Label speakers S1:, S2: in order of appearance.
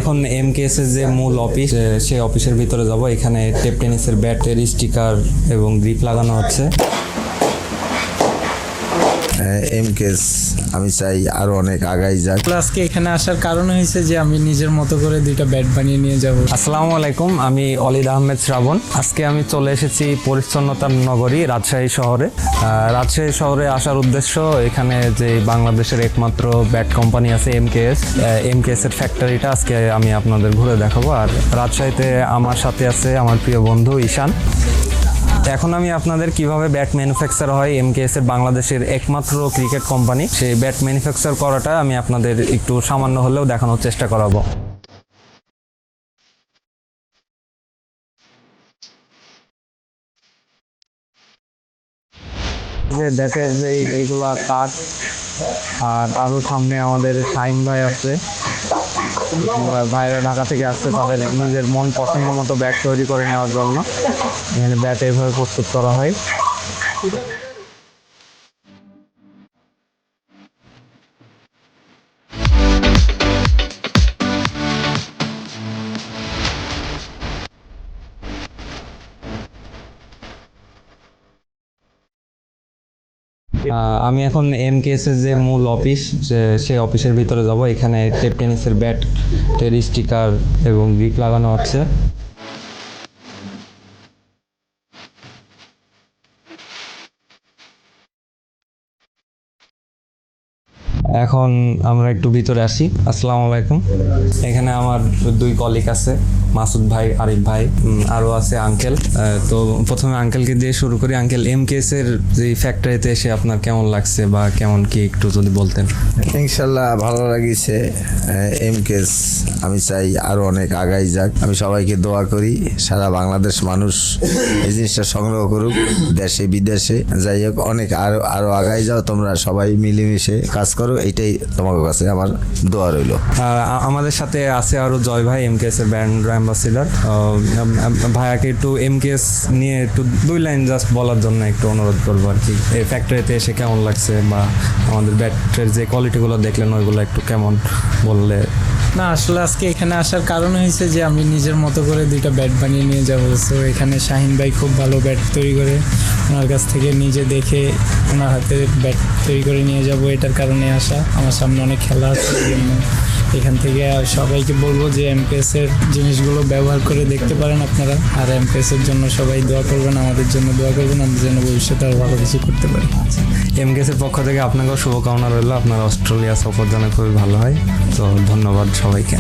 S1: এখন এমকেএস এর যে মূল অফিস সেই অফিসের ভিতরে যাব। এখানে টেপ টেনিসের ব্যাটের স্টিকার এবং গ্রিপ লাগানো হচ্ছে।
S2: এমকেএস আমি চাই আরো অনেক আগাই যাক।
S3: আজকে এখানে আসার কারণ হয়েছে যে আমি নিজের মতো করে দুইটা ব্যাট বানিয়ে নিয়ে যাব।
S1: আসসালামু আলাইকুম, আমি অলিদ আহমেদ শ্রাবণ। আজকে আমি চলে এসেছি পরিচ্ছন্নতার নগরী রাজশাহী শহরে। রাজশাহী শহরে আসার উদ্দেশ্য, এখানে যে বাংলাদেশের একমাত্র ব্যাট কোম্পানি আছে এমকেএস এর ফ্যাক্টরিটা আজকে আমি আপনাদের ঘুরে দেখাবো। আর রাজশাহীতে আমার সাথে আছে আমার প্রিয় বন্ধু ঈশান। এখন আমি আপনাদের কিভাবে ব্যাট ম্যানুফ্যাকচার হয় এমকেএস এর বাংলাদেশের একমাত্র ক্রিকেট কোম্পানি, সেই ব্যাট ম্যানুফ্যাকচার করাটা আমি আপনাদের একটু সামান্য হলেও দেখানোর চেষ্টা করাবো। যে দেখে যে এইগুলা কাঠ, আর আরো সামনে আমাদের শাহিন ভাই আছে। ভাইরা ঢাকা থেকে আসছে তাদের নিজের মন পছন্দ মতো ব্যাট তৈরি করে নেওয়ার জন্য। এখানে ব্যাট এইভাবে প্রস্তুত করা হয়। আমি এখন এমকেএস এর যে মূল অফিস সেই অফিসের ভিতরে যাব। এখানে টেপ টেনিসের ব্যাটের স্টিকার এবং গ্রিপ লাগানো হচ্ছে। এখন আমরা একটু ভিতরে আসি। আসসালামু আলাইকুম। এখানে আমার দুই কলিগ আছে, মাসুদ ভাই, আরিফ ভাই, আরও আছে আঙ্কেল। তো প্রথমে আঙ্কেলকে দিয়ে শুরু করি। আঙ্কেল, এমকেএস এর যে ফ্যাক্টরিতে এসে আপনার কেমন লাগছে বা কেমন কি একটু যদি বলতেন।
S2: ইনশাল্লাহ ভালো লাগিছে। এমকেএস আমি চাই আরো অনেক আগাই যাক। আমি সবাইকে দোয়া করি সারা বাংলাদেশ মানুষ এই জিনিসটা সংগ্রহ করুক, দেশে বিদেশে যাই হোক, অনেক আরো আগাই যাও। তোমরা সবাই মিলেমিশে কাজ করো, এইটাই তোমার কাছে আমার দোয়া রইল।
S1: আমাদের সাথে আছে আরো জয় ভাই, এমকেএস এর ব্র্যান্ড অ্যাম্বাসিডার। ভাইয়াকে একটু এমকেএস নিয়ে একটু দুই লাইন জাস্ট বলার জন্য একটু অনুরোধ করবো আর কি। এই ফ্যাক্টরিতে এসে কেমন লাগছে বা আমাদের ব্যাটের যে কোয়ালিটিগুলো দেখলেন ওইগুলো একটু কেমন বললে।
S3: না, আসলে আজকে এখানে আসার কারণ হয়েছে যে আমি নিজের মতো করে দুইটা ব্যাট বানিয়ে নিয়ে যাব। তো এখানে শাহিন ভাই খুব ভালো ব্যাট তৈরি করে, ওনার কাছ থেকে নিজে দেখে ওনার হাতে ব্যাট তৈরি করে নিয়ে যাব। এটার কারণে আসা। আমার সামনে অনেক খেলা আছে, এখান থেকে সবাইকে বলবো যে এমকেএস এর জিনিসগুলো ব্যবহার করে দেখতে পারেন আপনারা। আর এমকেএস এর জন্য সবাই দোয়া করবেন, আমাদের জন্য দোয়া করবেন, আমাদের জন্য ভবিষ্যতে আরও ভালো কিছু করতে পারি।
S1: এমকেএস এর পক্ষ থেকে আপনাকেও শুভকামনা রইল। আপনার অস্ট্রেলিয়া সফর যেন খুবই ভালো হয়। তো ধন্যবাদ সবাইকে।